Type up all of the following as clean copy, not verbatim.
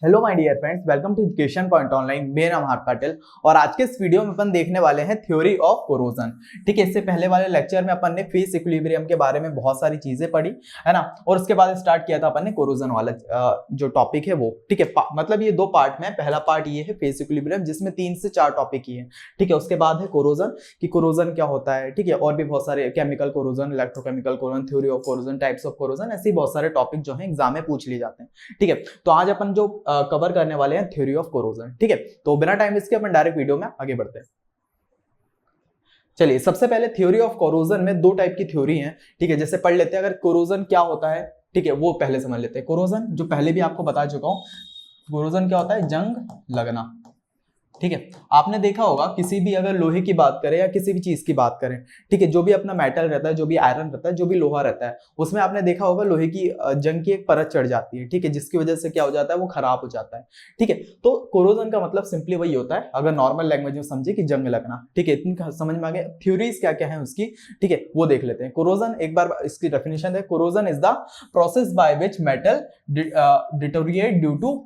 Hello my dear friends, welcome to Education Point Online. मेरा नाम हार्द पाटिल और आज के इस वीडियो में अपन देखने वाले हैं थ्योरी ऑफ कोरोजन। ठीक है, इससे पहले वाले लेक्चर में अपन ने फेस इक्विलिब्रियम के बारे में बहुत सारी चीजें पढ़ी है ना, और उसके बाद स्टार्ट किया था अपन ने कोरोजन वाला जो टॉपिक है वो। ठीक है, मतलब ये दो पार्ट में, पहला पार्ट ये है फेस इक्विलिब्रियम जिसमें 3 से 4 टॉपिक ही है। ठीक है, उसके बाद है कोरोजन कि कोरोजन क्या होता है। ठीक है, और भी बहुत सारे chemical corrosion, electrochemical corrosion, theory of corrosion, types of corrosion, ऐसे बहुत सारे टॉपिक जो है एग्जाम में पूछ लिए जाते हैं। ठीक है, तो आज अपन जो कवर करने वाले हैं थ्योरी ऑफ कोरोजन। ठीक है, तो बिना टाइम वेस्ट के अपन डायरेक्ट वीडियो में आगे बढ़ते हैं। चलिए, सबसे पहले थ्योरी ऑफ कोरोजन में दो टाइप की थ्योरी है। ठीक है, जैसे पढ़ लेते हैं, अगर कोरोजन क्या होता है, ठीक है, वो पहले समझ लेते हैं। कोरोजन जो पहले भी आपको बता चुका हूं, कोरोजन क्या होता है, जंग लगना। ठीक है, आपने देखा होगा किसी भी अगर लोहे की बात करें या किसी भी चीज की बात करें, ठीक है, जो भी अपना मेटल रहता है, जो भी आयरन रहता है, जो भी लोहा रहता है, उसमें आपने देखा होगा लोहे की जंग की एक परत चढ़ जाती है। ठीक है, जिसकी वजह से क्या हो जाता है, वो खराब हो जाता है। ठीक है, तो कोरोजन का मतलब सिंपली वही होता है, अगर नॉर्मल लैंग्वेज में समझे, कि जंग लगना। ठीक है, इतनी समझ में आ गया। थ्योरीज क्या क्या है उसकी, ठीक है, वो देख लेते हैं। कोरोजन, एक बार इसकी डेफिनेशन है, corrosion is the process by which metal deteriorate due to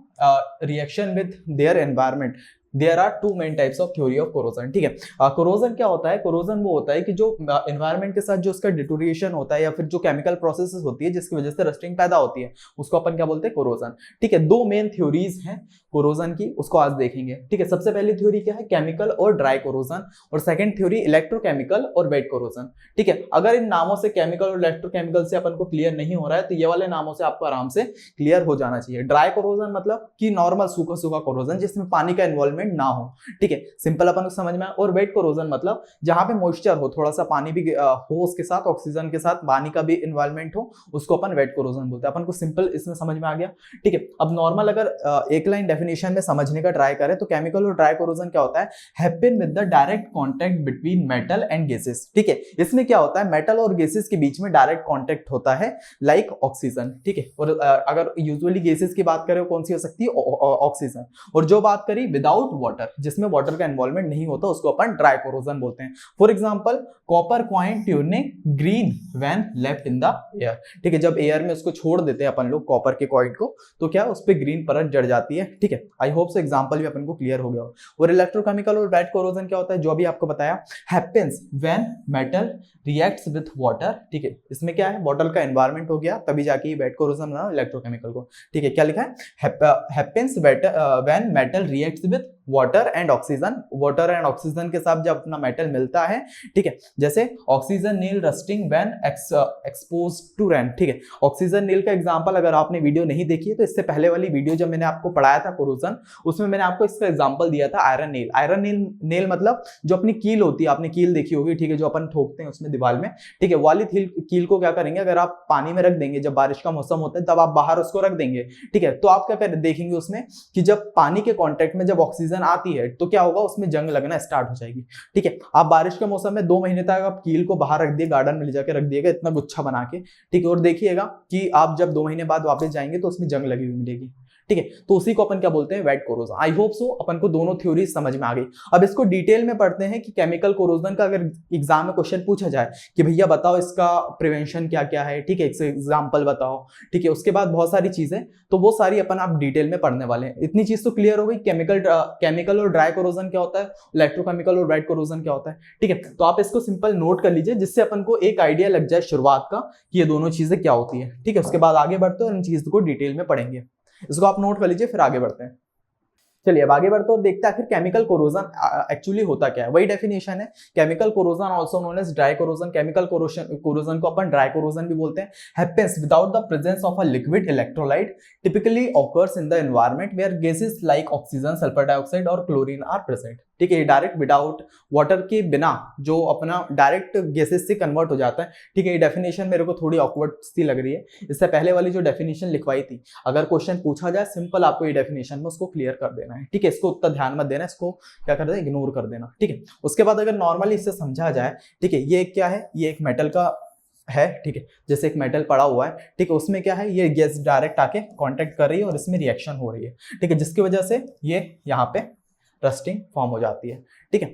reaction with their environment. There are two main types of theory of corrosion. ठीक है, कोरोजन क्या होता है, कोरोजन वो होता है कि जो एनवायरनमेंट के साथ जो उसका डिटोरिएशन होता है या फिर जो केमिकल प्रोसेसेस होती है जिसकी वजह से रस्टिंग पैदा होती है, उसको अपन क्या बोलते हैं, कोरोजन। ठीक है, दो मेन थ्योरीज हैं कोरोजन की, उसको आज देखेंगे। ठीक है, सबसे पहली थ्योरी क्या है, केमिकल और ड्राई कोरोजन, और सेकंड थ्योरी इलेक्ट्रोकेमिकल और वेट कोरोजन। ठीक है, अगर इन नामों से, केमिकल और इलेक्ट्रोकेमिकल से अपन को क्लियर नहीं हो रहा है, तो ये वाले नामों से आपको आराम से क्लियर हो जाना चाहिए। ड्राई कोरोजन मतलब कि नॉर्मल सूखा सूखा कोरोजन जिसमें पानी का इन्वॉल्वमेंट ना हो। ठीक है, सिंपल अपन को समझ में आए। और वेट कोरोजन मतलब जहां पे मॉइस्चर हो, थोड़ा सा पानी भी हो, उसके साथ ऑक्सीजन के साथ पानी का भी इन्वॉल्वमेंट हो, उसको अपन वेट कोरोजन बोलते हैं। अपन को सिंपल इसमें समझ में आ गया। ठीक है, अब नॉर्मल अगर एक लाइन डेफिनेशन में समझने का ट्राई करें तो केमिकल और ड्राई कोरोजन क्या होता है, happen with the direct contact between metal and gases. ठीक है, इसमें क्या होता है, मेटल और गैसेस के बीच में डायरेक्ट कांटेक्ट होता है, लाइक ऑक्सीजन। ठीक है, और अगर यूजुअली गैसेस की बात करें कौन सी हो सकती है, ऑक्सीजन। और जो बात करी विदाउट वाटर, जिसमें वाटर का इन्वॉल्वमेंट नहीं होता, उसको अपन ड्राई कोरोजन बोलते हैं। For example, copper coin tuning green when left in the air. ठीक है, जब एयर में उसको छोड़ देते हैं अपन लोग कॉपर के कॉइन को, तो क्या उस पे ग्रीन परत जड़ जाती है। ठीक है, आई होप से एग्जांपल भी अपन को क्लियर हो गया हो। और इलेक्ट्रोकेमिकल और वेट कोरोजन क्या होता है, जो अभी आपको बताया, happens when metal reacts with water. ठीक है, इसमें क्या है, वाटर का एनवायरनमेंट हो गया, तभी जाके ये वेट कोरोजन बना इलेक्ट्रोकेमिकल को। ठीक है, क्या लिखा है, happens when metal reacts with water and oxygen. Water and oxygen के साथ जब अपना मेटल मिलता है, ठीक है, जैसे oxygen nail rusting when exposed to rain. ठीक है, ऑक्सीजन नील का एग्जांपल अगर आपने वीडियो नहीं देखी है तो इससे पहले वाली वीडियो जब मैंने आपको पढ़ाया था कोरोजन, उसमें मैंने आपको इसका एग्जांपल दिया था आयरन नील। आयरन नील मतलब जो अपनी कील होती है, आपने कील देखी होगी, ठीक है, जो अपन ठोकते हैं उसमें दीवार में। ठीक है, वाली कील को क्या करेंगे, अगर आप पानी में रख देंगे, जब बारिश का मौसम होता है तब आप बाहर उसको रख देंगे। ठीक है, तो आप क्या देखेंगे उसमें कि जब पानी के कॉन्टेक्ट में जब ऑक्सीजन आती है तो क्या होगा, उसमें जंग लगना स्टार्ट हो जाएगी। ठीक है, आप बारिश के मौसम में 2 महीने तक आप कील को बाहर रख दिए, गार्डन में ले जाकर रख दिएगा इतना गुच्छा बना के। ठीक है, और देखिएगा कि आप जब 2 महीने बाद वापस जाएंगे तो उसमें जंग लगी हुई मिलेगी। ठीक है, तो उसी को अपन क्या बोलते हैं, wet corrosion. I hope so अपन को दोनों थ्योरी समझ में आ गई। अब इसको डिटेल में पढ़ते हैं कि केमिकल कोरोजन का अगर एग्जाम में क्वेश्चन पूछा जाए कि भैया बताओ इसका प्रिवेंशन क्या क्या है, ठीक है, एक एग्जाम्पल बताओ। ठीक है, उसके बाद बहुत सारी चीजें, तो वो सारी अपन आप डिटेल में पढ़ने वाले हैं। इतनी चीज तो क्लियर हो गई, केमिकल और ड्राई कोरोजन क्या होता है, इलेक्ट्रोकेमिकल और वेट कोरोजन क्या होता है। ठीक है, तो आप इसको सिंपल नोट कर लीजिए, जिससे अपन को एक आइडिया लग जाए शुरुआत का कि ये दोनों चीजें क्या होती है। ठीक है, उसके बाद आगे बढ़ते हैं और इन चीज को डिटेल में पढ़ेंगे। इसको आप नोट कर लीजिए, फिर आगे बढ़ते हैं। चलिए अब आगे बढ़ते हैं और देखते हैं आखिर केमिकल कोरोजन एक्चुअली होता क्या है। वही डेफिनेशन है, chemical corrosion also known as dry corrosion. Chemical corrosion को अपन ड्राई कोरोजन भी बोलते हैं। Happens without the presence of a liquid electrolyte, typically occurs in the environment where gases like oxygen, sulphur dioxide और chlorine are present. ठीक है, direct without water के बिना जो अपना डायरेक्ट गैसेस से कन्वर्ट हो जाता है। ठीक है, ये डेफिनेशन मेरे को थोड़ी ऑकवर्ड सी लग रही है, इससे पहले वाली जो डेफिनेशन लिखवाई थी, अगर क्वेश्चन पूछा जाए सिंपल आपको ये डेफिनेशन में उसको क्लियर कर देना है। ठीक है, इसको उतना ध्यान मत देना, इसको क्या कर देना, इग्नोर कर देना। ठीक है, उसके बाद अगर नॉर्मली इससे समझा जाए, ठीक है, ये क्या है, ये एक मेटल का है। ठीक है, जैसे एक मेटल पड़ा हुआ है, ठीक है, उसमें क्या है, ये गैस डायरेक्ट आके कांटेक्ट कर रही है और इसमें रिएक्शन हो रही है। ठीक है, जिसकी वजह से ये यहाँ पे रस्टिंग फॉर्म हो जाती है। ठीक है,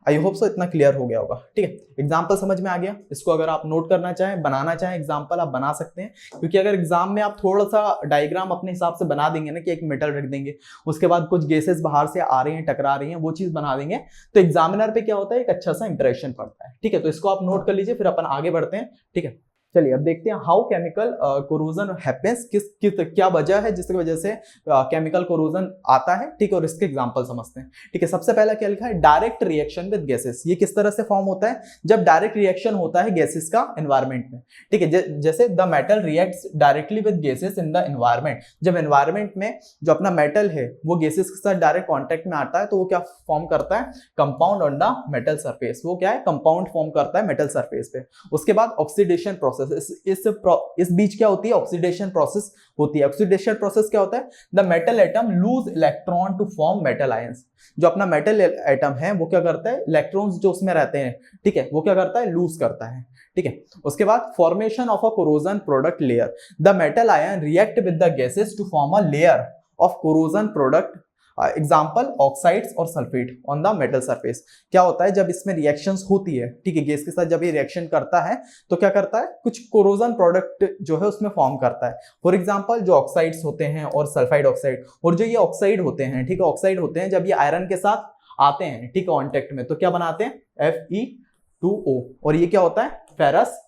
आई होप सो इतना क्लियर हो गया होगा। ठीक है, एग्जाम्पल समझ में आ गया। इसको अगर आप नोट करना चाहें, बनाना चाहें एग्जाम्पल, आप बना सकते हैं, क्योंकि अगर एग्जाम में आप थोड़ा सा डायग्राम अपने हिसाब से बना देंगे ना कि एक मेटल रख देंगे, उसके बाद कुछ गैसेस बाहर से आ रही हैं, टकरा रही हैं, वो चीज बना देंगे, तो एग्जामिनर पे क्या होता है, एक अच्छा सा इंप्रेशन पड़ता है। ठीक है, तो इसको आप नोट कर लीजिए, फिर अपन आगे बढ़ते हैं। ठीक है, चलिए अब देखते हैं हाउ केमिकल कोरोजन हैपेंस, किस क्या वजह है जिसकी वजह से केमिकल कोरोजन आता है। ठीक है, और इसके एग्जांपल समझते हैं। ठीक है, सबसे पहला क्या लिखा है, डायरेक्ट रिएक्शन विद गैसेस। ये किस तरह से फॉर्म होता है, जब डायरेक्ट रिएक्शन होता है गैसेस का एनवायरमेंट में। ठीक है, जैसे the metal reacts directly with gases in the environment. जब एनवायरमेंट में जो अपना मेटल है वो गैसेस के साथ डायरेक्ट कॉन्टेक्ट में आता है, तो वो क्या फॉर्म करता है, compound on the metal surface. वो क्या है, कंपाउंड फॉर्म करता है मेटल सरफेस पे। उसके बाद ऑक्सीडेशन प्रोसेस, इस बीच क्या होती है, ऑक्सीडेशन प्रोसेस होती है। ऑक्सीडेशन प्रोसेस क्या होता है, the metal atom lose electron to form metal ions. जो अपना मेटल एटम है वो क्या करता है, इलेक्ट्रॉन्स जो उसमें रहते हैं, ठीक है, वो क्या करता है, लूज करता है। ठीक है, उसके बाद formation of a corrosion product layer. The metal ion react with the gases to form a layer of corrosion product. Example oxides और sulphate on the metal surface. क्या होता है, जब इसमें रिएक्शंस होती है, ठीक है, गैस के साथ जब ये रिएक्शन करता है तो क्या करता है, कुछ कोरोजन प्रोडक्ट जो है उसमें फॉर्म करता है। फॉर एग्जाम्पल जो ऑक्साइड्स होते हैं और सल्फाइड ऑक्साइड, और जो ये ऑक्साइड होते हैं, ठीक है, ऑक्साइड होते हैं जब ये आयरन के साथ आते हैं, ठीक है, कांटेक्ट में, तो क्या बनाते हैं, Fe2O, और ये क्या होता है, फेरस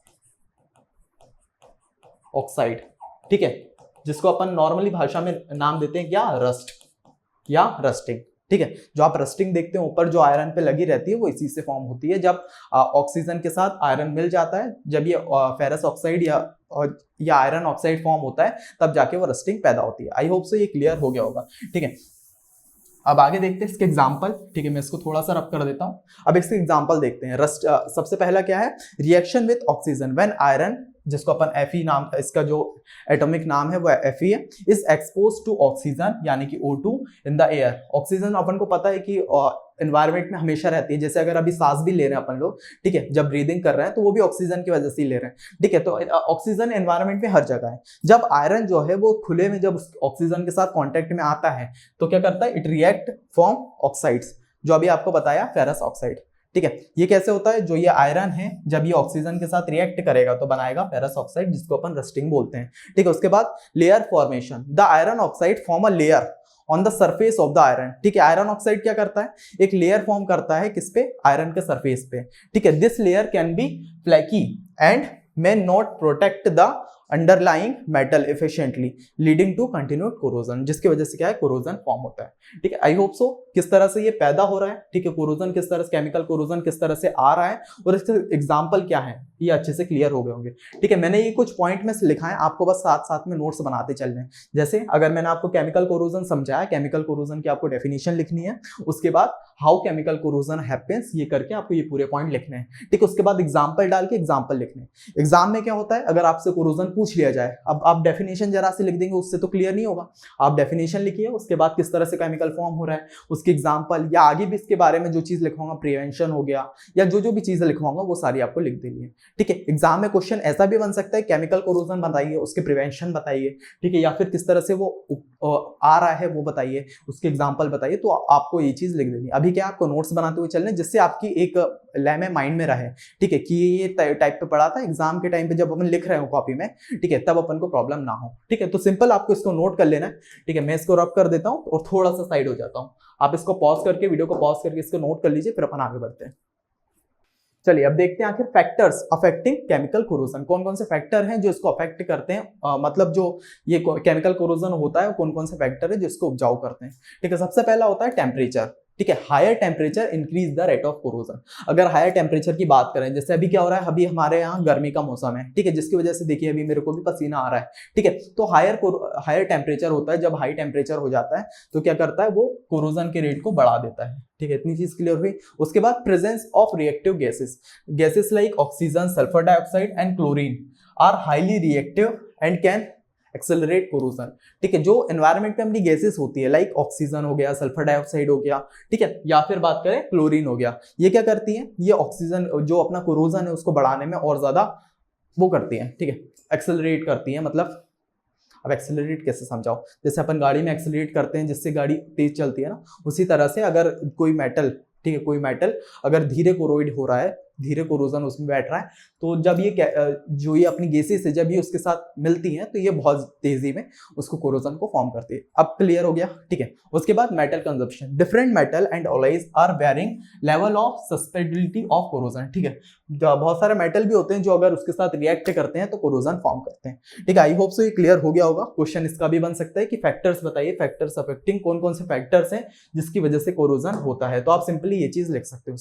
ऑक्साइड। ठीक है, जिसको अपन नॉर्मली भाषा में नाम देते हैं क्या, रस्ट या रस्टिंग। ठीक है, जो आप रस्टिंग देखते हैं ऊपर जो आयरन पे लगी रहती है, वो इसी से फॉर्म होती है। जब ऑक्सीजन के साथ आयरन मिल जाता है, जब ये फेरस ऑक्साइड या आयरन ऑक्साइड फॉर्म होता है, तब जाके वो रस्टिंग पैदा होती है। आई होप सो ये क्लियर हो गया होगा। ठीक है, अब आगे देखते हैं इसके एग्जाम्पल। ठीक है, मैं इसको थोड़ा सा रब कर देता हूं। अब इसके एग्जाम्पल देखते हैं। सबसे पहला क्या है, reaction with oxygen when iron, जिसको अपन Fe नाम, इसका जो एटॉमिक नाम है वो Fe है, इज एक्सपोज टू ऑक्सीजन यानी कि O2 in the air. Oxygen अपन को पता है कि एनवायरमेंट में हमेशा रहती है। जैसे अगर अभी सांस भी ले रहे हैं अपन लोग, ठीक है, जब ब्रीदिंग कर रहे हैं तो वो भी ऑक्सीजन की वजह से ही ले रहे हैं। ठीक है, तो ऑक्सीजन एनवायरमेंट में हर जगह है। जब आयरन जो है वो खुले में जब ऑक्सीजन के साथ कॉन्टेक्ट में आता है तो क्या करता है, इट रिएक्ट फॉर्म ऑक्साइड्स, जो अभी आपको बताया फेरस ऑक्साइड। ठीक है, ये कैसे होता है, जो ये आयरन है जब ये ऑक्सीजन के साथ रिएक्ट करेगा तो बनाएगा फेरस ऑक्साइड, जिसको अपन रस्टिंग बोलते हैं। ठीक है, उसके बाद layer formation, the iron oxide form a layer on the surface of the iron. ठीक है, आयरन ऑक्साइड क्या करता है, एक लेयर फॉर्म करता है किस पे, आयरन के सरफेस पे। ठीक है, this layer can be flaky and may not protect the underlying metal efficiently leading to continued corrosion, जिसकी वजह से क्या है, कोरोजन फॉर्म होता है। ठीक है, आई होप सो किस तरह से ये पैदा हो रहा है, ठीक है, कोरोजन किस तरह से, केमिकल कोरोजन किस तरह से आ रहा है और इसके एग्जांपल क्या है, ये अच्छे से क्लियर हो गए होंगे। ठीक है, मैंने ये कुछ पॉइंट में से लिखा है, आपको बस साथ साथ में नोट्स बनाते चलने हैं। जैसे अगर मैंने आपको केमिकल कोरोजन समझाया, केमिकल कोरोजन की आपको डेफिनेशन लिखनी है, उसके बाद हाउ केमिकल कोरोजन हैपेंस, ये करके आपको ये पूरे पॉइंट लिखने हैं। ठीक है, उसके बाद एग्जाम्पल डाल के एग्जाम्पल लिखने हैं। एग्जाम में क्या होता है, अगर आपसे कोरोजन पूछ लिया जाए, अब आप डेफिनेशन जरा से लिख देंगे, उससे तो क्लियर नहीं होगा। आप डेफिनेशन लिखिए, उसके बाद किस तरह से केमिकल फॉर्म हो रहा है, उसके एग्जाम्पल, या आगे भी इसके बारे में जो चीज लिखवाऊंगा, प्रिवेंशन हो गया, या जो भी चीजें लिखवाऊंगा वो सारी आपको लिख देनी है। ठीक है, एग्जाम में क्वेश्चन ऐसा भी बन सकता है, केमिकल कोरोजन बताइए, उसके प्रिवेंशन बताइए, ठीक है, या फिर किस तरह से वो आ रहा है वो बताइए, उसके एग्जाम्पल बताइए, तो आपको ये चीज लिख देनी है। अभी क्या आपको नोट्स बनाते हुए चलने, जिससे आपकी एक लय में माइंड में रहे। ठीक है, कि ये टाइप पे पढ़ा था, एग्जाम के टाइम पे जब अपन लिख रहे हो कॉपी में, ठीक है, तब अपन को प्रॉब्लम ना हो। ठीक है, तो सिंपल आपको इसको नोट कर लेना है। ठीक है, मैं इसको रब कर देता हूँ और थोड़ा सा साइड हो जाता हूँ। आप इसको पॉज करके, वीडियो को पॉज करके इसको नोट कर लीजिए, फिर अपन आगे बढ़ते हैं। चलिए अब देखते हैं आखिर फैक्टर्स अफेक्टिंग केमिकल कोरोजन, कौन कौन से फैक्टर हैं जो इसको अफेक्ट करते हैं, मतलब जो ये केमिकल कोरोजन होता है, कौन कौन से फैक्टर है जो इसको उपजाऊ करते हैं। ठीक है, सबसे पहला होता है टेम्परेचर। ठीक है, higher temperature increase the rate of corrosion. अगर हायर टेम्परेचर की बात करें, जैसे अभी क्या हो रहा है, अभी हमारे यहाँ गर्मी का मौसम है, ठीक है, जिसकी वजह से देखिए अभी मेरे को भी पसीना आ रहा है। ठीक है, तो हायर टेम्परेचर होता है, जब हाई टेम्परेचर हो जाता है तो क्या करता है, वो कोरोजन के रेट को बढ़ा देता है। ठीक है, इतनी चीज क्लियर हुई। उसके बाद presence of reactive gases like oxygen, sulphur dioxide and chlorine are highly reactive and can accelerate corrosion. ठीक है, जो एनवायरनमेंट में अपनी गैसेस होती है, लाइक ऑक्सीजन हो गया, सल्फर डाइऑक्साइड हो गया, ठीक है, या फिर बात करें क्लोरीन हो गया, ये क्या करती है, ये ऑक्सीजन जो अपना कोरोजन है उसको बढ़ाने में और ज्यादा वो करती है। ठीक है, एक्सेलरेट करती है। मतलब अब एक्सेलरेट कैसे समझाओ, जैसे अपन गाड़ी में एक्सेलरेट करते हैं जिससे गाड़ी तेज चलती है ना, उसी तरह से अगर कोई मेटल, ठीक है, कोई मेटल अगर धीरे कोरोइड हो रहा है, धीरे कोरोजन उसमें बैठ रहा है, तो जब ये जो ये अपनी गैसेस है जब ये उसके साथ मिलती हैं तो ये बहुत तेजी में उसको कोरोजन को फॉर्म करती है। अब क्लियर हो गया, ठीक है। उसके बाद metal consumption, different metal and alloys are varying level of susceptibility of corrosion, ठीक है। बहुत सारे मेटल भी होते हैं जो अगर उसके साथ रिएक्ट करते हैं तो कोरोजन फॉर्म करते हैं, ठीक है। आई होप सो ये क्लियर हो गया होगा। क्वेश्चन इसका भी बन सकता है कि फैक्टर्स बताइए, फैक्टर्स अफेक्टिंग, कौन कौन से फैक्टर्स हैं जिसकी वजह से कोरोजन होता है, तो आप सिंपली ये चीज लिख सकते हो,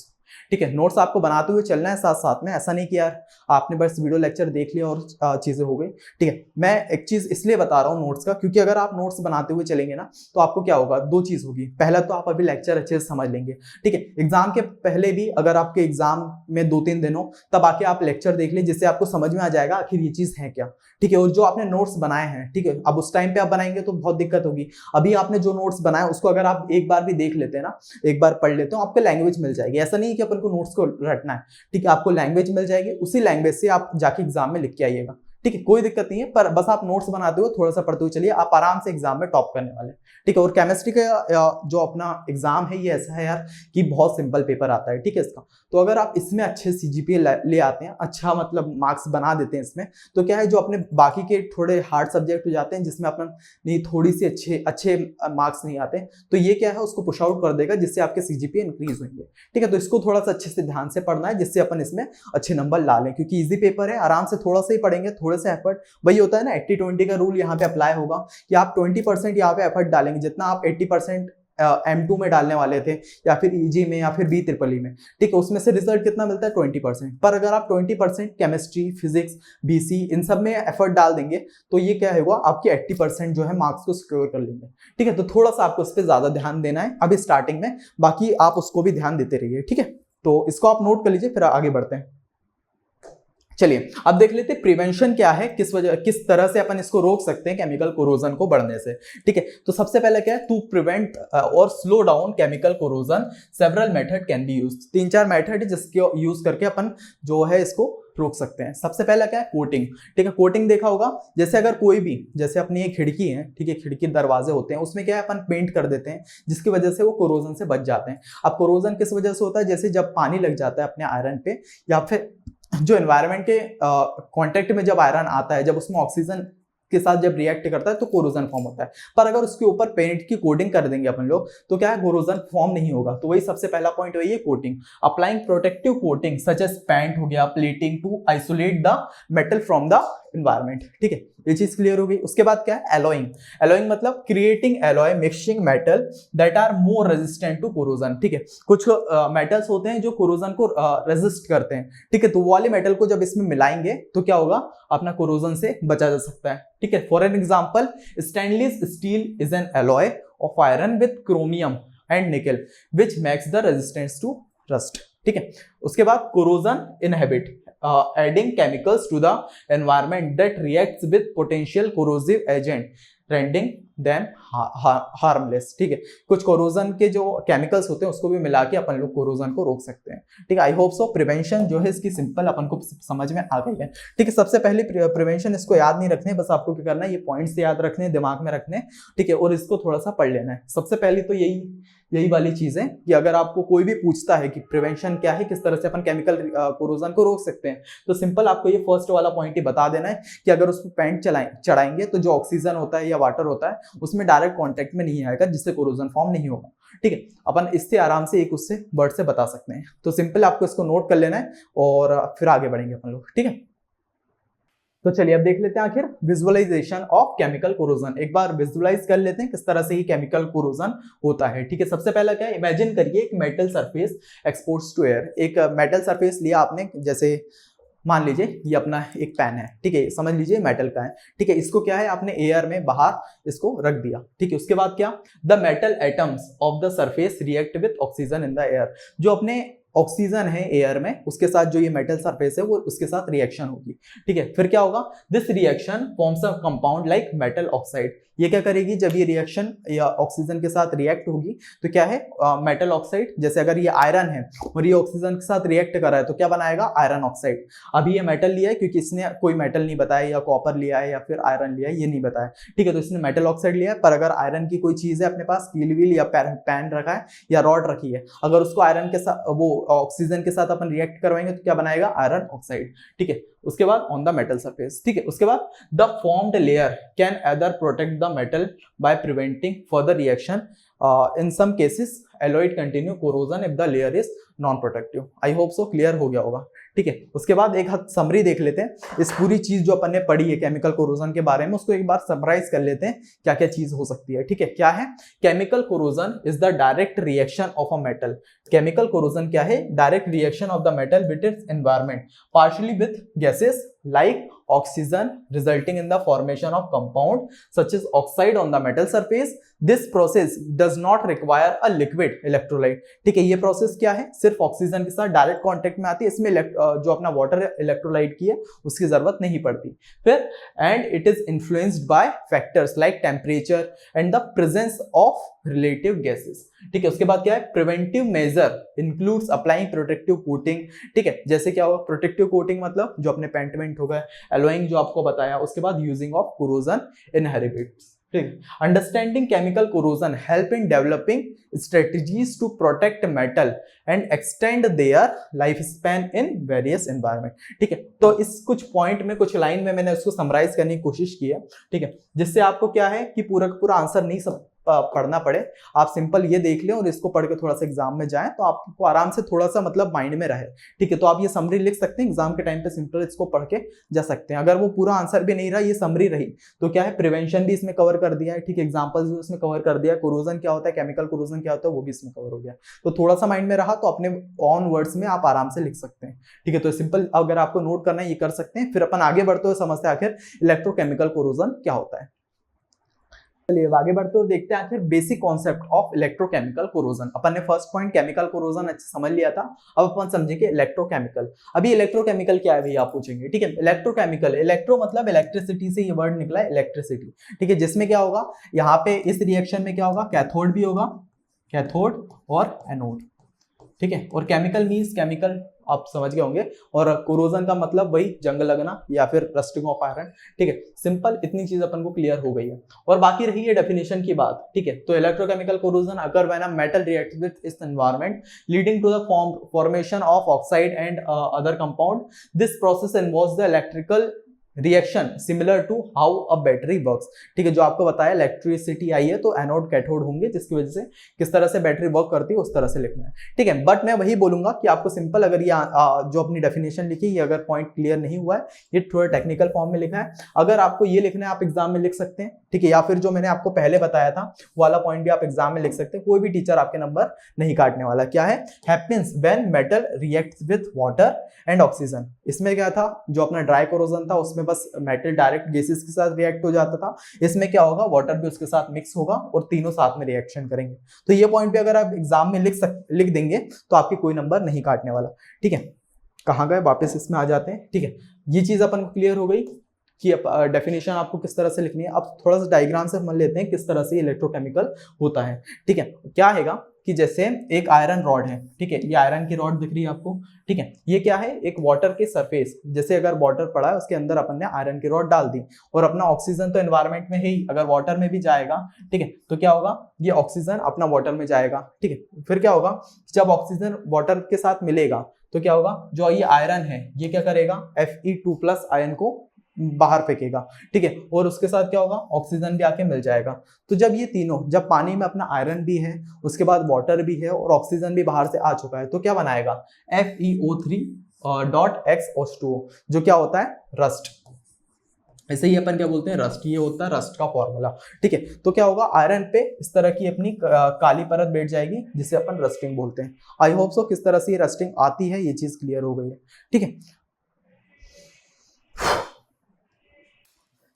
ठीक है। नोट्स आपको बनाते हुए चलना है साथ साथ में, ऐसा नहीं कि यार आपने बस वीडियो लेक्चर देख लिया और चीजें हो गई, ठीक है। मैं एक चीज इसलिए बता रहा हूँ नोट्स का, क्योंकि अगर आप नोट्स बनाते हुए चलेंगे ना तो आपको क्या होगा, दो चीज होगी। पहला तो आप अभी लेक्चर अच्छे से समझ लेंगे, ठीक है। एग्जाम के पहले भी अगर आपके एग्जाम में 2-3 दिन हो तब आके आप लेक्चर देख ले, जिससे आपको समझ में आ जाएगा आखिर ये चीज है क्या, ठीक है। और जो आपने नोट्स बनाए हैं, ठीक है, अब उस टाइम पे आप बनाएंगे तो बहुत दिक्कत होगी। अभी आपने जो नोट्स बनाए उसको अगर आप एक बार भी देख लेते हैं ना, एक बार पढ़ लेते हो, आपको लैंग्वेज मिल जाएगी। ऐसा नहीं है कि अपन को नोट्स को रटना है, ठीक है। आपको लैंग्वेज मिल जाएगी, उसी लैंग्वेज से आप जाके एग्जाम में लिख के आइएगा, ठीक है, कोई दिक्कत नहीं है। पर बस आप नोट्स बनाते हो, थोड़ा सा पढ़ते हुए चलिए, आप आराम से एग्जाम में टॉप करने वाले, ठीक है। और केमिस्ट्री का जो अपना एग्जाम है ये ऐसा है यार कि बहुत सिंपल पेपर आता है, ठीक है इसका। तो अगर आप इसमें अच्छे सीजीपीए ले आते हैं, अच्छा मतलब मार्क्स बना देते हैं इसमें, तो क्या है जो अपने बाकी के थोड़े हार्ड सब्जेक्ट हो जाते हैं जिसमें अपन नहीं थोड़ी सी अच्छे मार्क्स नहीं आते, तो ये क्या है उसको पुश आउट कर देगा, जिससे आपके सीजीपीए इंक्रीज होंगे, ठीक है। तो इसको थोड़ा सा अच्छे से ध्यान से पढ़ना है, जिससे अपन इसमें अच्छे नंबर ला लें, क्योंकि इजी पेपर है, आराम से थोड़ा सा ही पढ़ेंगे, थोड़े से एफर्ट, वही होता है ना 80-20 का रूल यहाँ पे अप्लाई होगा कि आप 20% यहाँ पे एफर्ट डालेंगे, जितना आप 80% M2 में डालने वाले थे या फिर EG में या फिर BEEE में, ठीक है, उसमें से रिजल्ट कितना मिलता है 20%। पर अगर आप 20% केमिस्ट्री, फिजिक्स, BC इन सब में एफर्ट डाल देंगे तो ये क्या होगा, आपके 80% जो है मार्क्स को सिक्योर कर लेंगे, ठीक है। तो थोड़ा सा आपको इस पर ज्यादा ध्यान देना है अभी स्टार्टिंग में, बाकी आप उसको भी ध्यान देते रहिए, ठीक है। तो इसको आप नोट कर लीजिए, फिर आगे बढ़ते हैं। चलिए अब देख लेते हैं प्रिवेंशन क्या है, किस तरह से अपन इसको रोक सकते हैं केमिकल कोरोजन को बढ़ने से, ठीक है। तो सबसे पहले क्या है, टू प्रिवेंट और slow down chemical corrosion several method can be used. 3-4 method है जिसके यूज करके अपन जो है इसको रोक सकते हैं। सबसे पहला क्या है, कोटिंग, ठीक है। कोटिंग देखा होगा, जैसे अगर कोई भी, जैसे अपनी एक खिड़की है, ठीक है, खिड़की दरवाजे होते हैं, उसमें क्या है अपन पेंट कर देते हैं, जिसकी वजह से वो कोरोजन से बच जाते हैं। अब कोरोजन किस वजह से होता है, जैसे जब पानी लग जाता है अपने आयरन पे, या फिर जो एनवायरनमेंट के कांटेक्ट में जब आयरन आता है, जब उसमें ऑक्सीजन के साथ जब रिएक्ट करता है तो कोरोजन फॉर्म होता है। पर अगर उसके ऊपर पेंट की कोटिंग कर देंगे अपन लोग तो क्या है, कोरोजन फॉर्म नहीं होगा। तो वही सबसे पहला पॉइंट वही है, coating. Applying protective coating such as paint हो गया, plating to isolate the metal from the environment, ठीक है, ये चीज क्लियर हो गई। उसके बाद क्या है, एलॉइंग। एलॉइंग मतलब creating alloy mixing metal that are more resistant to corrosion, ठीक है। कुछ मेटल्स होते हैं जो कोरोजन को रेजिस्ट करते हैं, ठीक है, तो वो वाले मेटल को जब इसमें मिलाएंगे तो क्या होगा, अपना कोरोजन से बचा जा सकता है, ठीक है। For an example, stainless steel is an alloy of iron with chromium and nickel which makes the resistance to rust, ठीक है। उसके बाद corrosion inhibit adding chemicals to the environment that reacts with potential corrosive agent rendering them harmless, ठीक है। कुछ corrosion के जो chemicals होते हैं उसको भी मिला के अपन लोग कोरोजन को रोक सकते हैं, ठीक है। आई होप सो प्रिवेंशन जो है इसकी सिंपल अपन को समझ में आ गई है, ठीक है। सबसे पहले प्रिवेंशन इसको याद नहीं रखने, बस आपको क्या करना है, ये पॉइंट्स याद रखने, दिमाग में रखने, ठीक है, और इसको थोड़ा सा पढ़ लेना है। सबसे पहले तो यही वाली चीज है कि अगर आपको कोई भी पूछता है कि प्रिवेंशन क्या है, किस तरह से अपन केमिकल कोरोजन को रोक सकते हैं, तो सिंपल आपको ये फर्स्ट वाला पॉइंट ही बता देना है कि अगर उस पर पेंट चढ़ाएंगे तो जो ऑक्सीजन होता है या वाटर होता है उसमें डायरेक्ट कांटेक्ट में नहीं आएगा, जिससे कोरोजन फॉर्म नहीं होगा, ठीक है। अपन इससे आराम से एक उससे वर्ड से बता सकते हैं। तो सिंपल आपको इसको नोट कर लेना है और फिर आगे बढ़ेंगे अपन लोग, ठीक है। तो चलिए अब देख लेते हैं आखिर विजुअलाइजेशन ऑफ केमिकल कोरोजन। एक बार विजुअलाइज कर लेते हैं किस तरह से ये केमिकल कोरोजन होता है, ठीक है। सबसे पहला क्या है, इमेजिन करिए एक metal surface exposed to air. एक मेटल सरफेस लिया आपने, जैसे मान लीजिए ये अपना एक पेन है, ठीक है, समझ लीजिए मेटल का है, ठीक है। इसको क्या है, आपने एयर में बाहर इसको रख दिया, ठीक है। उसके बाद क्या, the metal atoms of the surface react with oxygen in the air. जो अपने ऑक्सीजन है एयर में, उसके साथ जो ये मेटल सरफेस है वो उसके साथ रिएक्शन होगी, ठीक है। फिर क्या होगा, this reaction forms a compound like metal oxide. ये क्या करेगी, जब ये रिएक्शन या ऑक्सीजन के साथ रिएक्ट होगी तो क्या है, मेटल ऑक्साइड। जैसे अगर ये आयरन है और ये ऑक्सीजन के साथ रिएक्ट कर रहा है तो क्या बनाएगा, आयरन ऑक्साइड। अभी ये मेटल लिया है क्योंकि इसने कोई मेटल नहीं बताया, या कॉपर लिया है या फिर आयरन लिया है, ये नहीं बताया, ठीक है। तो इसने मेटल ऑक्साइड लिया है। पर अगर आयरन की कोई चीज है अपने पास, कील व्हील या पैन रखा है या रॉड रखी है, अगर उसको आयरन के साथ, वो ऑक्सीजन के साथ अपन रिएक्ट करवाएंगे तो क्या बनाएगा, आयरन ऑक्साइड, ठीक है। उसके बाद ऑन द मेटल सरफेस, ठीक है। उसके बाद the formed layer can either protect the metal by preventing further reaction, in some cases alloyed continue corrosion if the layer is non protective. I hope so clear हो गया होगा, ठीक है। उसके बाद एक समरी देख लेते हैं, इस पूरी चीज जो अपन ने पढ़ी है केमिकल कोरोजन के बारे में, उसको एक बार समराइज कर लेते हैं क्या क्या चीज हो सकती है, ठीक है। क्या है, chemical corrosion is the direct reaction of a metal. Chemical corrosion क्या है, direct reaction of the metal with its environment, partially with gases like oxygen, resulting in the formation of compound such as oxide on the metal surface. This process does not require a liquid electrolyte, ठीक है। ये process क्या है, सिर्फ oxygen के साथ direct contact में आती है, इसमें जो अपना वाटर इलेक्ट्रोलाइट की है उसकी जरूरत नहीं पड़ती। फिर and it is influenced by factors like temperature and the presence of relative gases, ठीक है। उसके बाद क्या है, preventive measure includes applying protective coating, ठीक है। जैसे क्या होगा, प्रोटेक्टिव कोटिंग मतलब जो अपने पेंटमेंट हो गए, एलोइंग जो आपको बताया, उसके बाद यूजिंग ऑफ कोरोजन इनहिबिटर्स, ठीक। Understanding chemical corrosion help in developing strategies to protect metal and extend their life span in various environment, ठीक है। तो इस कुछ पॉइंट में, कुछ लाइन में मैंने उसको समराइज करने की कोशिश की है, ठीक है, जिससे आपको क्या है कि पूरा का पूरा आंसर नहीं सब पढ़ना पड़े, आप सिंपल ये देख लें और इसको पढ़ के थोड़ा सा एग्जाम में जाएं तो आपको आराम से थोड़ा सा मतलब माइंड में रहे, ठीक है। तो आप ये समरी लिख सकते हैं एग्जाम के टाइम पे, सिंपल इसको पढ़ के जा सकते हैं। अगर वो पूरा आंसर भी नहीं रहा, ये समरी रही, तो क्या है, प्रिवेंशन भी इसमें कवर कर दिया है, ठीक है, एग्जाम्पल्स भी उसमें कवर कर दिया है, कोरोजन क्या होता है, केमिकल कोरोजन क्या होता है, वो भी इसमें कवर हो गया। तो थोड़ा सा माइंड में रहा तो अपने ऑन वर्ड्स में आप आराम से लिख सकते हैं, ठीक है। तो सिंपल अगर आपको नोट करना है ये कर सकते हैं। फिर अपन आगे बढ़ते हुए समझते हैं आखिर इलेक्ट्रोकेमिकल कोरोजन क्या होता है। चलिए आगे बढ़ते हुए देखते हैं आखिर basic concept of electrochemical corrosion. अपन ने फर्स्ट पॉइंट केमिकल कोरोजन अच्छे समझ लिया था, अब अपन समझेंगे इलेक्ट्रोकेमिकल। अभी इलेक्ट्रोकेमिकल क्या है भैया आप पूछेंगे, ठीक है। इलेक्ट्रोकेमिकल, इलेक्ट्रो मतलब इलेक्ट्रिसिटी से ये वर्ड निकला है, इलेक्ट्रिसिटी, ठीक है। जिसमें क्या होगा, यहाँ पे इस रिएक्शन में क्या होगा, कैथोड भी होगा, कैथोड और एनोड, ठीक है। और केमिकल मींस केमिकल, आप समझ गए होंगे, और कोरोजन का मतलब वही जंग लगना या फिर रस्टिंग ऑफ आयरन, ठीक है। सिंपल इतनी चीज अपन को क्लियर हो गई है। और बाकी रही है डेफिनेशन की बात, ठीक है। तो इलेक्ट्रोकेमिकल कोरोजन अगर when a metal reacts with its environment leading to the formation of oxide and other compound, this process involves the electrical reaction similar to how a battery works, ठीक है। जो आपको बताया इलेक्ट्रिसिटी आई है तो anode cathode होंगे, जिसकी वजह से किस तरह से बैटरी वर्क करती है उस तरह से लिखना है, ठीक है। बट मैं वही बोलूंगा कि आपको सिंपल, अगर ये जो अपनी डेफिनेशन लिखी ये अगर पॉइंट क्लियर नहीं हुआ है, ये थोड़ा टेक्निकल फॉर्म में लिखा है, अगर आपको ये लिखना है आप एग्जाम में लिख सकते हैं, ठीक है। या फिर जो मैंने आपको पहले बताया था वाला पॉइंट भी आप एग्जाम में लिख सकते हैं, कोई भी टीचर आपके नंबर नहीं काटने वाला। क्या है, happens when metal reacts with water and oxygen. इसमें क्या था, जो अपना ड्राई कोरोजन था उसमें बस मेटल डायरेक्ट गैसेस के साथ रिएक्ट हो जाता था, इसमें क्या होगा, वाटर भी उसके साथ मिक्स होगा और तीनों साथ में रिएक्शन करेंगे। तो ये पॉइंट भी अगर आप एग्जाम में लिख देंगे तो आपके कोई नंबर नहीं काटने वाला, ठीक है। कहाँ गए, वापस इसमें आ जाते हैं, ठीक है। ये चीज अपन को क्लियर हो गई कि डेफिनेशन आपको किस तरह से लिखनी है। अब थोड़ा सा डायग्राम से समझ लेते हैं किस तरह से इलेक्ट्रोकेमिकल होता है, ठीक है। क्या हैगा कि जैसे एक आयरन रॉड है, ठीक है, ये आयरन की रॉड दिख रही है आपको, ठीक है। ये क्या है, एक वाटर के सरफेस, जैसे अगर वाटर पड़ा है उसके अंदर अपन ने आयरन की रॉड डाल दी, और अपना ऑक्सीजन तो एनवायरनमेंट में है ही, अगर वाटर में भी जाएगा, ठीक है, तो क्या होगा, ये ऑक्सीजन अपना वाटर में जाएगा, ठीक है। फिर क्या होगा, जब ऑक्सीजन वाटर के साथ मिलेगा तो क्या होगा, जो ये आयरन है ये क्या करेगा, Fe2+ आयन को बाहर फेंकेगा, ठीक है। और उसके साथ क्या होगा, ऑक्सीजन भी आके मिल जाएगा। तो जब ये तीनों, जब पानी में अपना आयरन भी है, उसके बाद वाटर भी है और ऑक्सीजन भी बाहर से आ चुका है, तो क्या बनाएगा, FeO3.X-O2, जो क्या होता है, रस्ट। ऐसे ही अपन क्या बोलते हैं, रस्ट। ये होता है रस्ट का फॉर्मूला, ठीक है। तो क्या होगा, आयरन पे इस तरह की अपनी काली परत बैठ जाएगी, जिसे अपन रस्टिंग बोलते हैं। आई होप सो किस तरह से ये रस्टिंग आती है ये चीज क्लियर हो गई है, ठीक है।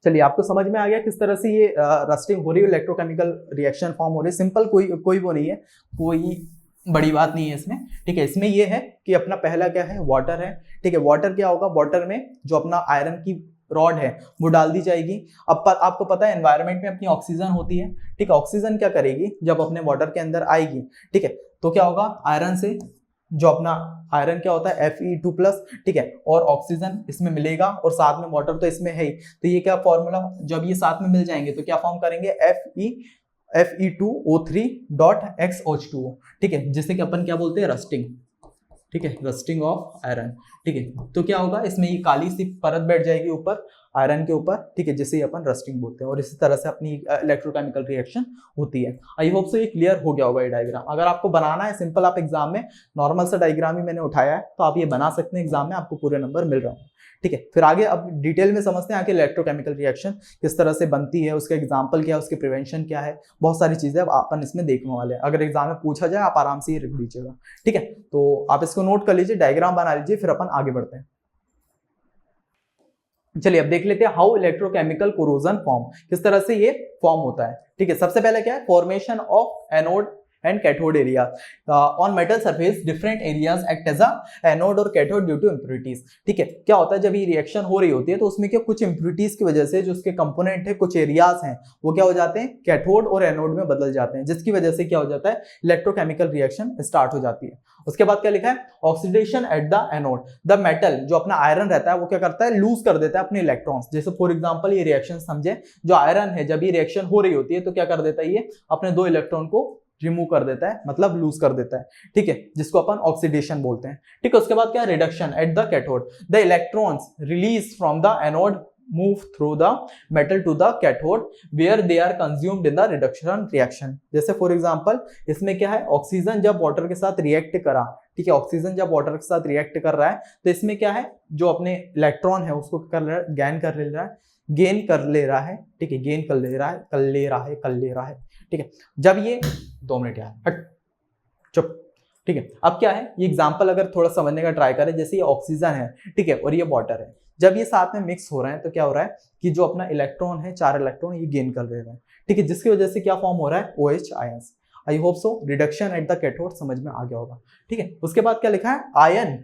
चलिए आपको समझ में आ गया किस तरह से ये रस्टिंग हो रही है, इलेक्ट्रोकेमिकल रिएक्शन फॉर्म हो रही है। सिंपल कोई वो नहीं है, कोई बड़ी बात नहीं है इसमें, ठीक है। इसमें ये है कि अपना पहला क्या है, वाटर है, ठीक है। वाटर क्या होगा, वाटर में जो अपना आयरन की रॉड है वो डाल दी जाएगी। अब आपको पता है एनवायरनमेंट में अपनी ऑक्सीजन होती है, ठीक है। ऑक्सीजन क्या करेगी जब अपने वाटर के अंदर आएगी, ठीक है, तो क्या होगा, आयरन से जो अपना आयरन क्या होता है Fe2+, ठीक है, और ऑक्सीजन इसमें मिलेगा और साथ में वाटर तो इसमें है ही, तो ये क्या फॉर्मूला, जब ये साथ में मिल जाएंगे तो क्या फॉर्म करेंगे, Fe2O3.XOH2O, ठीक है, जिसे कि अपन क्या बोलते हैं, रस्टिंग, ठीक है, रस्टिंग ऑफ आयरन, ठीक है। तो क्या होगा, इसमें ये काली सी परत बैठ जाएगी ऊपर आयरन के ऊपर, ठीक है, जिसे अपन रस्टिंग बोलते हैं, और इसी तरह से अपनी इलेक्ट्रोकेमिकल रिएक्शन होती है। आई होप सो ये क्लियर हो गया होगा ये डायग्राम। अगर आपको बनाना है सिंपल, आप एग्जाम में नॉर्मल सा डायग्राम ही मैंने उठाया है, तो आप ये बना सकते हैं, एग्जाम में आपको पूरे नंबर मिल रहा है, ठीक है। फिर आगे अब डिटेल में समझते हैं आगे इलेक्ट्रोकेमिकल रिएक्शन किस तरह से बनती है, उसका एग्जाम्पल क्या है, उसके प्रिवेंशन क्या है, बहुत सारी चीजें अब अपन इसमें देखने वाले हैं। अगर एग्जाम में पूछा जाए आप आराम से ये रख लीजिएगा, ठीक है। तो आप इसको नोट कर लीजिए, डायग्राम बना लीजिए, फिर अपन आगे बढ़ते हैं। चलिए अब देख लेते हैं हाउ इलेक्ट्रोकेमिकल कोरोजन फॉर्म, किस तरह से ये फॉर्म होता है, ठीक है। सबसे पहले क्या है, formation of anode and cathode area on metal surface, different areas act as a anode और cathode due to impurities, ठीक है। क्या होता है जब ये रिएक्शन हो रही होती है तो उसमें क्या कुछ impurities की वजह से जो उसके कंपोनेंट है, कुछ एरियाज हैं, वो क्या हो जाते हैं, कैथोड और एनोड में बदल जाते हैं, जिसकी वजह से क्या हो जाता है, इलेक्ट्रोकेमिकल रिएक्शन स्टार्ट हो जाती है। उसके बाद क्या लिखा है, oxidation at the anode, the metal जो अपना आयरन रहता है वो क्या करता है, लूज कर देता है अपने इलेक्ट्रॉन्स। जैसे फॉर एग्जांपल ये रिएक्शन समझे, जो आयरन है जब ये रिएक्शन हो रही होती है तो क्या कर देता है, ये अपने 2 इलेक्ट्रॉन को रिमूव कर देता है, मतलब लूज कर देता है, ठीक है, जिसको अपन ऑक्सीडेशन बोलते हैं, ठीक है। उसके बाद क्या, reduction at the cathode, the electrons release from the anode move through the metal to the cathode where they are consumed in the reduction reaction। जैसे फॉर एग्जांपल इसमें क्या है, ऑक्सीजन जब वाटर के साथ रिएक्ट करा, ठीक है, ऑक्सीजन जब वाटर के साथ रिएक्ट कर रहा है तो इसमें क्या है, जो अपने इलेक्ट्रॉन है उसको गेन कर ले रहा है, ठीक है, गेन कर ले रहा है, ठीक है। जब ये 2 मिनट यार चुप, ठीक है। अब क्या है, ये एग्जांपल अगर थोड़ा समझने का ट्राई करें, जैसे ये ऑक्सीजन है, ठीक है, और ये वाटर है, जब ये साथ में मिक्स हो रहे हैं तो क्या हो रहा है कि जो अपना इलेक्ट्रॉन है, 4 इलेक्ट्रॉन ये गेन कर ले रहे हैं, ठीक है, जिसकी वजह से क्या फॉर्म हो रहा है, OH ions. I hope so reduction at the cathode समझ में आ गया होगा, ठीक है। उसके बाद क्या लिखा है, ion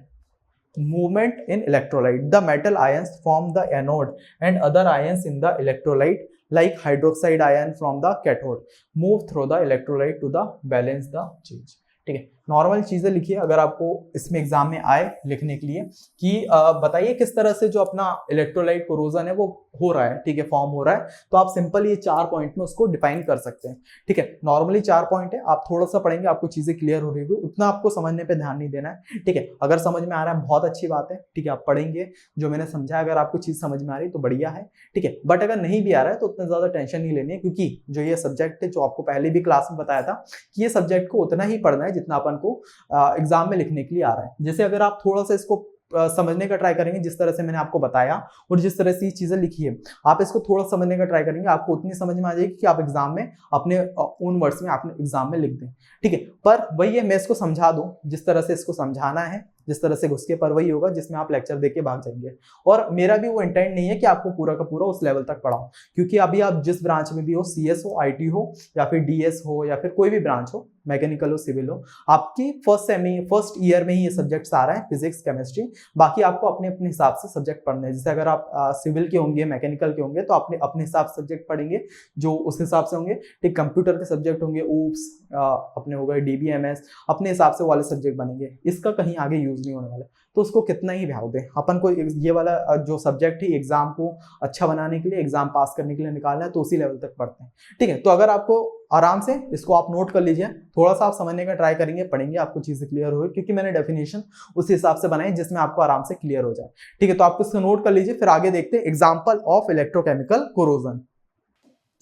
movement in electrolyte, the metal ions from the anode and other ions in the electrolyte like hydroxide ion from the cathode move through the electrolyte to the balance the charge, ठीक है। Normal चीजें लिखिए अगर आपको इसमें exam में आए लिखने के लिए कि बताइए किस तरह से जो अपना इलेक्ट्रोलाइट कोरोजन है वो हो रहा है, ठीक है, फॉर्म हो रहा है, तो आप सिंपल ये 4 पॉइंट में उसको डिफाइन कर सकते हैं, ठीक है। नॉर्मली 4 पॉइंट है, आप थोड़ा सा पढ़ेंगे आपको चीजें क्लियर हो रही होगी, उतना आपको समझने पे ध्यान नहीं देना है, ठीक है। अगर समझ में आ रहा है बहुत अच्छी बात है, ठीक है, आप पढ़ेंगे जो मैंने समझा, अगर आपको चीज समझ में आ रही है तो बढ़िया है, ठीक है। बट अगर नहीं भी आ रहा है तो उतना ज्यादा टेंशन नहीं लेनी है, क्योंकि जो ये सब्जेक्ट है, जो आपको पहले भी क्लास में बताया था कि ये सब्जेक्ट को उतना ही पढ़ना है जितना अपन को एग्जाम में लिखने के लिए आ रहा है। जैसे अगर आप थोड़ा सा इसको समझने का ट्राई करेंगे, जिस तरह से मैंने आपको बताया और जिस तरह से ये चीजें लिखी है, आप इसको थोड़ा समझने का ट्राई करेंगे, आपको उतनी समझ में आ जाएगी कि आप एग्जाम में अपने उन वर्ड्स में आपने एग्जाम में लिख दें, ठीक है। पर वही है, मैं इसको समझा दूं जिस तरह से इसको समझाना है, जिस तरह से घुस के, पर वही होगा जिसमें आप लेक्चर देके भाग जाएंगे। और मेरा भी वो इंटेंट नहीं है कि आपको पूरा का पूरा उस लेवल तक पढ़ाऊं, क्योंकि अभी आप जिस ब्रांच में भी हो, CS हो, IT हो, या फिर DS हो, या फिर कोई भी ब्रांच हो, मैकेनिकल हो, सिविल हो, आपकी फर्स्ट ईयर में ही ये सब्जेक्ट्स आ रहा है, फिजिक्स, केमिस्ट्री। बाकी आपको अपने अपने हिसाब से सब्जेक्ट पढ़ने हैं। जैसे अगर आप सिविल के होंगे, मैकेनिकल के होंगे, तो अपने अपने हिसाब से सब्जेक्ट पढ़ेंगे जो उस हिसाब से होंगे, ठीक। कंप्यूटर के सब्जेक्ट होंगे, ऊप्स अपने हो गए, DBMS, अपने हिसाब से वाले सब्जेक्ट बनेंगे, इसका कहीं आगे यूज नहीं होने वाला। तो उसको कितना ही भ्याव दें, अपन को ये वाला जो सब्जेक्ट है एग्जाम को अच्छा बनाने के लिए, एग्जाम पास करने के लिए निकालना है, तो उसी लेवल तक पढ़ते हैं, ठीक है। तो अगर आपको आराम से इसको आप नोट कर लीजिए, थोड़ा सा आप समझने का ट्राई करेंगे, पढ़ेंगे, आपको चीजें क्लियर होगी, क्योंकि मैंने डेफिनेशन उस हिसाब से बनाई जिसमें आपको आराम से क्लियर हो जाए, ठीक है। तो आप इसको नोट कर लीजिए, फिर आगे देखते हैं एग्जाम्पल ऑफ इलेक्ट्रोकेमिकल कोरोजन।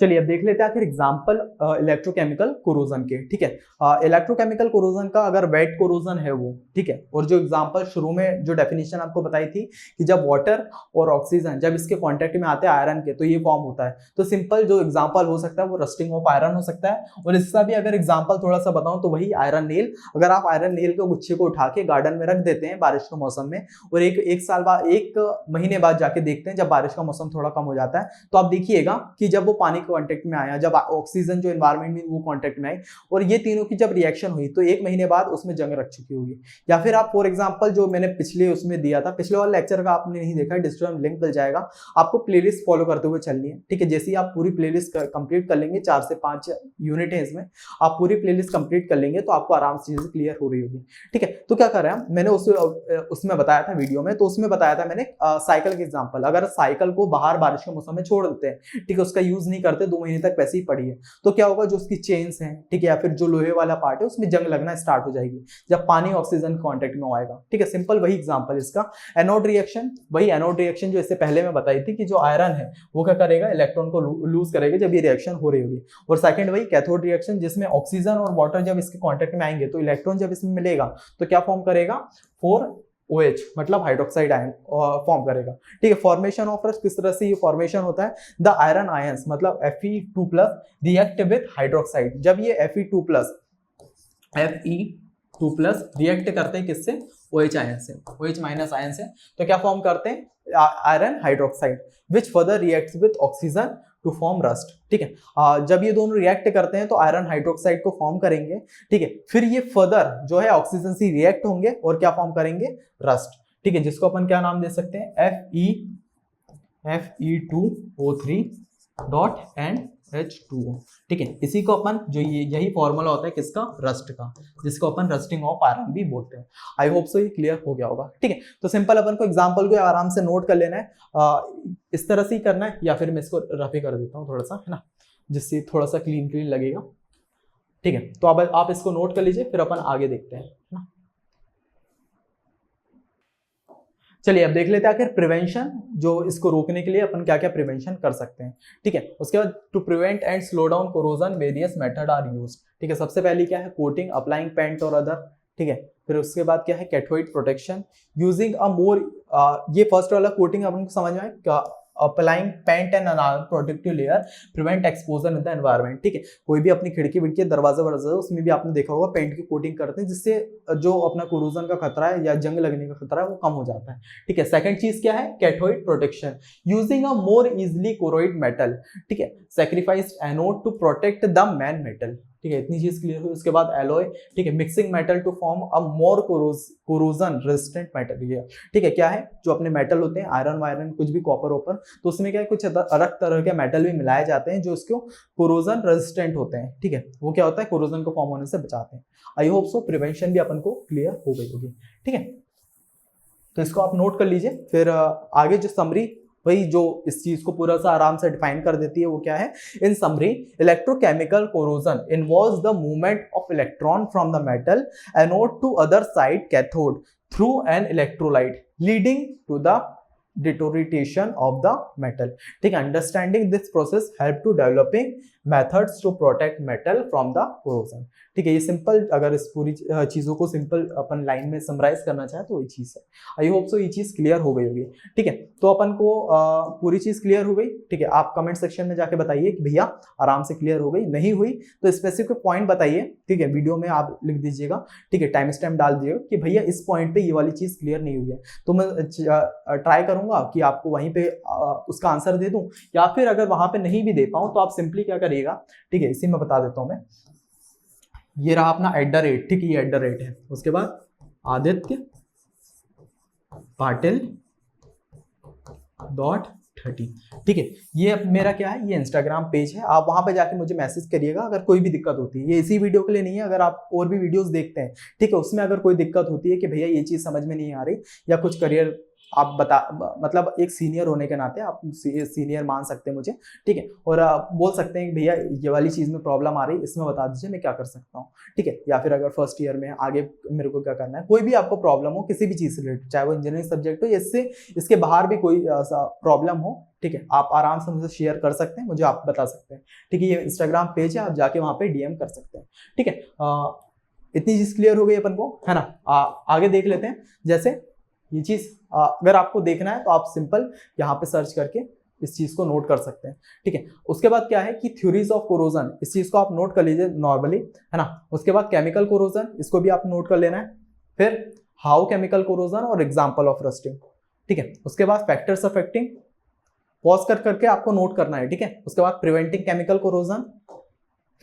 चलिए अब देख लेते हैं आखिर एग्जाम्पल इलेक्ट्रोकेमिकल कोरोजन के, ठीक है। इलेक्ट्रोकेमिकल कोरोजन का अगर वेट कोरोजन है वो, ठीक है, और जो एग्जाम्पल शुरू में जो डेफिनेशन आपको बताई थी कि जब वाटर और ऑक्सीजन जब इसके कांटेक्ट में आते हैं आयरन के, तो ये फॉर्म होता है। तो सिंपल जो एग्जाम्पल हो सकता है वो रस्टिंग ऑफ आयरन हो सकता है, और इसका भी अगर एग्जाम्पल थोड़ा सा बताऊं तो वही आयरन नेल। अगर आप आयरन नेल के गुच्छे को उठा के गार्डन में रख देते हैं बारिश के मौसम में, और एक साल बाद, 1 महीने बाद जाके देखते हैं जब बारिश का मौसम थोड़ा कम हो जाता है, तो आप देखिएगा कि जब वो पानी कांटेक्ट में आया, जब ऑक्सीजन जो एनवायरनमेंट में वो कांटेक्ट में आई, और ये तीनों की जब रिएक्शन हुई तो 1 महीने बाद उसमें जंग रख चुकी होगी। या फिर आप फॉर एग्जांपल जो मैंने पिछले उसमें दिया था, पिछले वाले लेक्चर का आपने नहीं देखा, डिस्क्रिप्शन लिंक मिल जाएगा, आपको प्लेलिस्ट फॉलो करते हुए चलनी है, ठीक है। जैसे ही आप पूरी प्लेलिस्ट कंप्लीट कर लेंगे, 4 से 5 यूनिट है इसमें, आप पूरी प्लेलिस्ट कंप्लीट कर लेंगे तो आपको आराम से चीजें क्लियर हो रही होगी, ठीक है। तो क्या कर रहे हैं, मैंने उसमें बताया था वीडियो में, तो उसमें बताया था मैंने साइकिल के एग्जांपल। अगर साइकिल को बाहर बारिश के मौसम में छोड़ देते हैं, ठीक है, उसका यूज नहीं करते, 2 महीने तक वैसे ही पड़ी है, तो क्या होगा, जो उसकी चेन्स हैं, ठीक है, या फिर जो लोहे वाला पार्ट है उसमें जंग लगना स्टार्ट हो जाएगी जब पानी ऑक्सीजन कांटेक्ट में आएगा, ठीक है। सिंपल वही एग्जांपल इसका। एनोड रिएक्शन, वही एनोड रिएक्शन जो इससे पहले मैं बताई थी कि जो आयरन है वो क्या करेगा, इलेक्ट्रॉन को लूज करेगा जब ये रिएक्शन हो रही होगी। और सेकंड वही कैथोड रिएक्शन, जिसमें ऑक्सीजन और वाटर जब इसके कांटेक्ट में आएंगे तो इलेक्ट्रॉन जब इसमें मिलेगा तो क्या फॉर्म करेगा, 4OH, मतलब हाइड्रोक्साइड आयन फॉर्म करेगा, ठीक है। फॉर्मेशन ऑफ किस तरह से ये फॉर्मेशन होता है, द आयरन आयंस मतलब Fe2+ रिएक्ट विद हाइड्रोक्साइड। जब ये Fe2+ रिएक्ट करते हैं किससे, OH आयन से, OH- आयन से, तो क्या फॉर्म करते हैं, iron hydroxide, which further reacts with oxygen to form rust, ठीक है। जब ये दोनों रिएक्ट करते हैं तो आयरन हाइड्रोक्साइड को फॉर्म करेंगे, ठीक है। फिर ये फर्दर जो है ऑक्सीजन से रिएक्ट होंगे और क्या फॉर्म करेंगे, रस्ट, ठीक है, जिसको अपन क्या नाम दे सकते हैं, Fe2O3.NH2O, ठीक है। इसी को अपन जो यही फॉर्मूला होता है किसका, रस्ट का, जिसको अपन रस्टिंग ऑफ आयरन भी बोलते हैं। आई होप सो ये क्लियर हो गया होगा, ठीक है। तो सिंपल अपन को एग्जांपल को आराम से नोट कर लेना है, इस तरह से ही करना है, या फिर मैं इसको रफी कर देता हूँ थोड़ा सा, है ना, जिससे थोड़ा सा क्लीन लगेगा, ठीक है। तो अब आप इसको नोट कर लीजिए, फिर अपन आगे देखते हैं, है ना। चलिए अब देख लेते हैं आखिर प्रिवेंशन, जो इसको रोकने के लिए अपन क्या क्या प्रिवेंशन कर सकते हैं, ठीक है। उसके बाद to prevent and slow down corrosion various method are used, ठीक है। सबसे पहली क्या है, कोटिंग, अप्लाइंग पेंट और अदर, ठीक है। फिर उसके बाद क्या है, कैथोइड प्रोटेक्शन यूजिंग अ मोर, ये फर्स्ट वाला कोटिंग अपन को समझ में आए, applying paint and another protective layer prevent exposure in the environment, ठीक है। कोई भी अपनी खिड़की विड़की दरवाजा वरवाजा उसमें भी आपने देखा होगा पेंट की कोटिंग करते हैं, जिससे जो अपना कोरोजन का खतरा है या जंग लगने का खतरा है वो कम हो जाता है, ठीक है। सेकंड चीज क्या है, cathodic protection using a more easily corroded metal, ठीक है, sacrificed anode to protect the main metal, ठीक है। इतनी चीज क्लियर हुई। उसके बाद एलॉय, ठीक है, mixing metal to form a more corrosion resistant material, ठीक है। क्या है, जो अपने मेटल होते हैं, आयरन वायरन कुछ भी, कॉपर ओपर, तो उसमें क्या है, कुछ अलग तरह के मेटल भी मिलाए जाते हैं जो उसको कोरोजन रेजिस्टेंट होते हैं, ठीक है। वो क्या होता है, कोरोजन को फॉर्म होने से बचाते हैं। आई होप सो प्रिवेंशन भी अपन को क्लियर हो गई होगी, ठीक है। तो इसको आप नोट कर लीजिए। फिर आगे जो समरी, वही जो इस चीज को पूरा सा आराम से डिफाइन कर देती है, वो क्या है, in summary electrochemical corrosion involves the movement of electron from the metal anode to other side cathode through an electrolyte leading to the deterioration of the metal, ठीक है। Understanding this process help to developing methods to protect metal from the corrosion, ठीक है। ये simple, अगर इस पूरी चीजों को सिंपल अपन लाइन में समराइज करना चाहे तो वही चीज है। आई होप सो ये चीज क्लियर हो गई होगी, ठीक है। तो अपन को पूरी चीज क्लियर हो गई, ठीक है। आप कमेंट सेक्शन में जाके बताइए कि भैया आराम से क्लियर हो गई, नहीं हुई तो स्पेसिफिक पॉइंट बताइए, ठीक है। वीडियो में आप लिख दीजिएगा, ठीक है, टाइम स्टैम्प डाल दीजिएगा कि भैया इस पॉइंट पे ये वाली चीज क्लियर नहीं हुई है, तो मैं ट्राई करूंगा कि आपको वहीं पे उसका आंसर दे दूं, या फिर अगर वहां पे नहीं भी दे पाऊं तो आप सिंपली क्या करिएगा, ठीक है, इसी में बता देता हूं मैं। ये रहा अपना @, ठीक है, ये @ है। उसके बाद आदित्य पाटिल .30, ठीक है। ये मेरा क्या है, ये इंस्टाग्राम पेज है, आप वहां पे जाके मुझे मैसेज करिएगा अगर कोई भी दिक्कत होती है। ये इसी वीडियो के लिए नहीं है, अगर आप और भी वीडियोस देखते हैं, ठीक है, उसमें अगर कोई दिक्कत होती है कि भैया ये चीज समझ में नहीं आ रही, या कुछ करियर आप मतलब एक सीनियर होने के नाते आप सीनियर मान सकते हैं मुझे, ठीक है। और आप बोल सकते हैं कि भैया ये वाली चीज में प्रॉब्लम आ रही है, इसमें बता दीजिए मैं क्या कर सकता हूँ, ठीक है। या फिर अगर फर्स्ट ईयर में आगे मेरे को क्या करना है, कोई भी आपको प्रॉब्लम हो किसी भी चीज से रिलेटेड, चाहे वो इंजीनियरिंग सब्जेक्ट हो, इससे इसके बाहर भी कोई प्रॉब्लम हो, ठीक है, आप आराम से मुझे शेयर कर सकते हैं, मुझे आप बता सकते हैं, ठीक है। ये इंस्टाग्राम पेज है, आप जाके वहां पे DM कर सकते हैं, ठीक है। इतनी चीज क्लियर हो गई अपन को, है ना। आगे देख लेते हैं। जैसे ये चीज अगर आपको देखना है तो आप सिंपल यहाँ पे सर्च करके इस चीज को नोट कर सकते हैं, ठीक है। उसके बाद क्या है कि थ्योरीज ऑफ कोरोजन, इस चीज को आप नोट कर लीजिए नॉर्मली, है ना। उसके बाद केमिकल कोरोजन, इसको भी आप नोट कर लेना है। फिर हाउ केमिकल कोरोजन और एग्जाम्पल ऑफ रस्टिंग, ठीक है। उसके बाद फैक्टर्स अफेक्टिंग पॉज कर करके आपको नोट करना है, ठीक है। उसके बाद प्रिवेंटिंग केमिकल कोरोजन,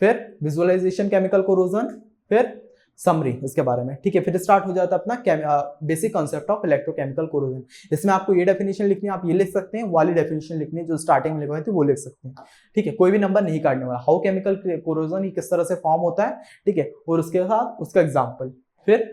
फिर विजुअलाइजेशन केमिकल कोरोजन, फिर समरी इसके बारे में, ठीक है। फिर स्टार्ट हो जाता है अपना basic concept of electrochemical corrosion. इसमें आपको ये डेफिनेशन लिखनी है, आप ये लिख सकते हैं, वाली डेफिनेशन लिखनी है जो स्टार्टिंग में लिखवाई थी वो लिख सकते हैं, ठीक है। कोई भी नंबर नहीं काटने वाला। हाउ केमिकल कोरोजन किस तरह से फॉर्म होता है, ठीक है, और उसके साथ उसका एग्जाम्पल, फिर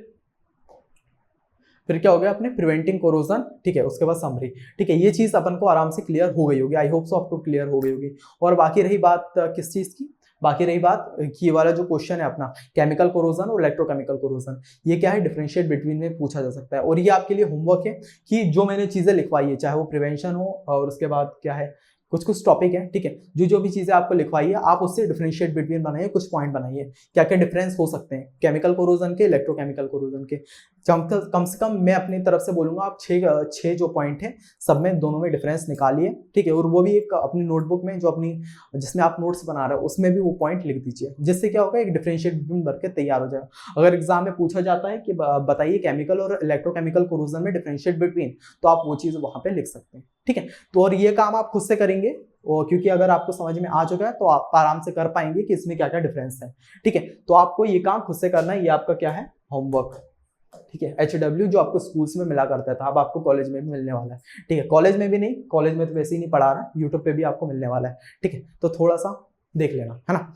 क्या हो गया अपने प्रिवेंटिंग कोरोजन, ठीक है। उसके बाद समरी, ठीक है। ये चीज अपन को आराम से क्लियर हो गई होगी, आई होप सो आपको क्लियर हो गई होगी। और बाकी रही बात किस चीज की, बाकी रही बात कि ये वाला जो क्वेश्चन है अपना केमिकल कोरोजन और इलेक्ट्रोकेमिकल कोरोजन, ये क्या है डिफरेंशिएट बिटवीन में पूछा जा सकता है। और ये आपके लिए होमवर्क है कि जो मैंने चीजें लिखवाई है, चाहे वो प्रिवेंशन हो और उसके बाद क्या है कुछ टॉपिक है, ठीक है, जो भी चीजें आपको लिखवाई है आप उससे डिफरेंशिएट बिटवीन बनाइए, कुछ पॉइंट बनाइए, क्या क्या डिफरेंस हो सकते हैं केमिकल कोरोजन के, इलेक्ट्रोकेमिकल कोरोजन के। कम से कम मैं अपनी तरफ से बोलूंगा आप छह जो पॉइंट है सब में दोनों में डिफरेंस निकालिए, ठीक है। और वो भी एक अपनी नोटबुक में जो अपनी जिसमें आप नोट्स बना रहे हो उसमें भी वो पॉइंट लिख दीजिए, जिससे क्या होगा एक डिफरेंशिएट बिटवीन बन के तैयार हो जाएगा। अगर एग्जाम में पूछा जाता है कि बताइए केमिकल और इलेक्ट्रोकेमिकल कोरोजन में डिफरेंशिएट बिटवीन, तो आप वो चीज वहां पे लिख सकते हैं, ठीक है। तो और ये काम आप खुद से करेंगे, और क्योंकि अगर आपको समझ में आ चुका है तो आप आराम से कर पाएंगे कि इसमें क्या क्या डिफरेंस है, ठीक है। तो आपको ये काम खुद से करना है, ये आपका क्या है होमवर्क, ठीक है। HW जो आपको स्कूल्स में मिला करता था अब आपको कॉलेज में भी मिलने वाला है, ठीक है। कॉलेज में भी नहीं, कॉलेज में तो वैसे ही नहीं पढ़ा रहा, यूट्यूब पे भी आपको मिलने वाला है, ठीक है। तो थोड़ा सा देख लेना, है ना।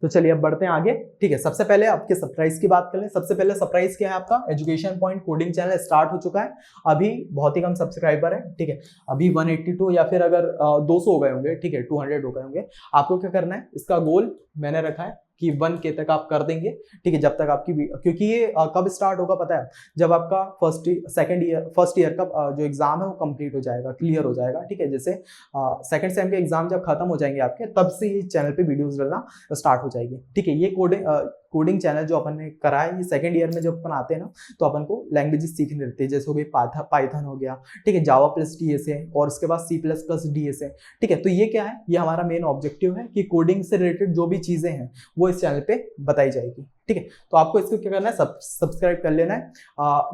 तो चलिए अब बढ़ते हैं आगे, ठीक है। सबसे पहले आपके सरप्राइज की बात कर लें। सबसे पहले सरप्राइज क्या है आपका, education point coding channel start हो चुका है। अभी बहुत ही कम सब्सक्राइबर है, ठीक है। अभी 182 या फिर अगर 200 हो गए होंगे, ठीक है, 200 हो गए होंगे। आपको क्या करना है, इसका गोल मैंने रखा है कि 1K तक आप कर देंगे, ठीक है। जब तक आपकी क्योंकि ये कब स्टार्ट होगा पता है, जब आपका फर्स्ट ईयर का जो एग्जाम है वो कंप्लीट हो जाएगा, क्लियर हो जाएगा, ठीक है। जैसे सेकंड सेम के एग्जाम जब खत्म हो जाएंगे आपके, तब से ये चैनल पे वीडियोस डालना स्टार्ट हो जाएगी, ठीक है। ये कोडिंग चैनल जो अपन ने करा है, ये सेकंड ईयर में जब अपन आते हैं ना तो अपन को लैंग्वेजेस सीखने रहती है, जैसे हो गई पाइथन हो गया, ठीक है, जावा प्लस डीएस है, और उसके बाद C++ डीएस है, ठीक है। तो ये क्या है, ये हमारा मेन ऑब्जेक्टिव है कि कोडिंग से रिलेटेड जो भी चीजें हैं वो इस चैनल पे बताई जाएगी, ठीक है। तो आपको इसको क्या करना है, सब्सक्राइब कर लेना है।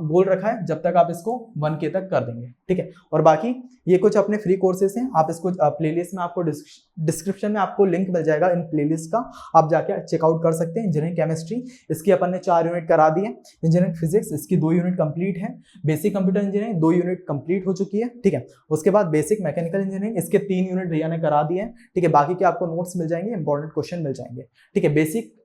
गोल रखा है जब तक आप इसको 1K तक कर देंगे, ठीक है। और बाकी ये कुछ अपने फ्री कोर्सेज हैं, आप इसको प्लेलिस्ट में आपको डिस्क्रिप्शन में आपको लिंक मिल जाएगा इन प्लेलिस्ट का, आप जाके चेकआउट कर सकते हैं। इंजीनियरिंग केमिस्ट्री इसकी अपन ने 4 यूनिट करा दी है, इंजीनियरिंग फिजिक्स इसकी 2 यूनिट कंप्लीट है, basic computer engineering 2 unit complete हो चुकी है, ठीक है। उसके बाद बेसिक मैकेनिकल इंजीनियरिंग इसके 3 यूनिट भैया ने करा दिए हैं, ठीक है। बाकी के आपको नोट्स मिल जाएंगे, इंपॉर्टेंट क्वेश्चन मिल जाएंगे, ठीक है। Basic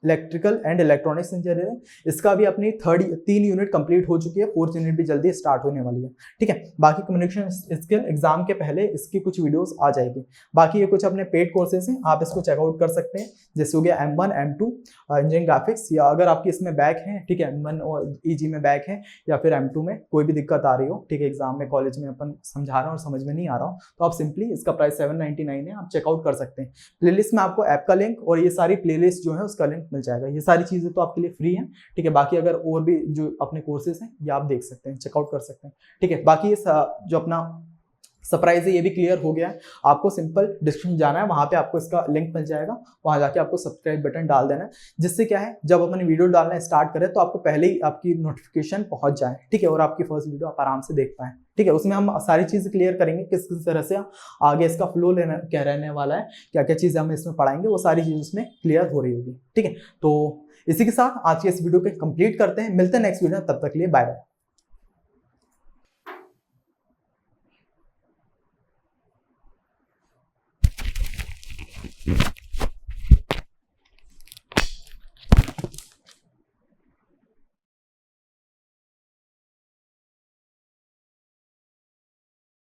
electrical and electronics engineering इसका भी अपनी 3 यूनिट कंप्लीट हो चुकी है, 4th यूनिट भी जल्दी स्टार्ट होने वाली है, ठीक है। बाकी कम्युनिकेशन स्किल एग्जाम के पहले इसकी कुछ वीडियोस आ जाएगी। बाकी ये कुछ अपने पेड कोर्सेज हैं, आप इसको चेकआउट कर सकते हैं, जैसे हो गया M1 M2 इंजीनियरिंग ग्राफिक्स, या अगर आपकी इसमें बैक है, ठीक है, M1 और EG में बैक है, या फिर M2 में कोई भी दिक्कत आ रही हो, ठीक है, एग्जाम में कॉलेज में अपन समझा रहे हैं और समझ में नहीं आ रहा हो, तो आप सिंपली इसका प्राइस 799 है, आप चेकआउट कर सकते हैं। प्लेलिस्ट में आपको ऐप का लिंक और ये सारी प्लेलिस्ट जो है उसका लिंक मिल जाएगा। ये सारी चीजें तो आपके लिए फ्री हैं, ठीक है। बाकी अगर और भी जो अपने कोर्सेज हैं ये आप देख सकते हैं, चेकआउट कर सकते हैं, ठीक है। बाकी ये जो अपना सरप्राइज है ये भी क्लियर हो गया है। आपको सिंपल डिस्क्रिप्शन जाना है, वहां पे आपको इसका लिंक मिल जाएगा, वहां जाके आपको सब्सक्राइब बटन डाल देना है, जिससे क्या है जब अपन वीडियो डालना स्टार्ट करें तो आपको पहले ही आपकी नोटिफिकेशन पहुंच जाए, ठीक है, और आपकी फर्स्ट वीडियो आप आराम से देख पाए, ठीक है। उसमें हम सारी चीजें क्लियर करेंगे किस किस तरह से आगे इसका फ्लो क्या रहने वाला है, क्या क्या चीजें हम इसमें पढ़ाएंगे, वो सारी चीजें उसमें क्लियर हो रही होगी, ठीक है। तो इसी के साथ आज के इस वीडियो को कंप्लीट करते हैं, मिलते हैं नेक्स्ट वीडियो में, तब तक के लिए बाय बाय।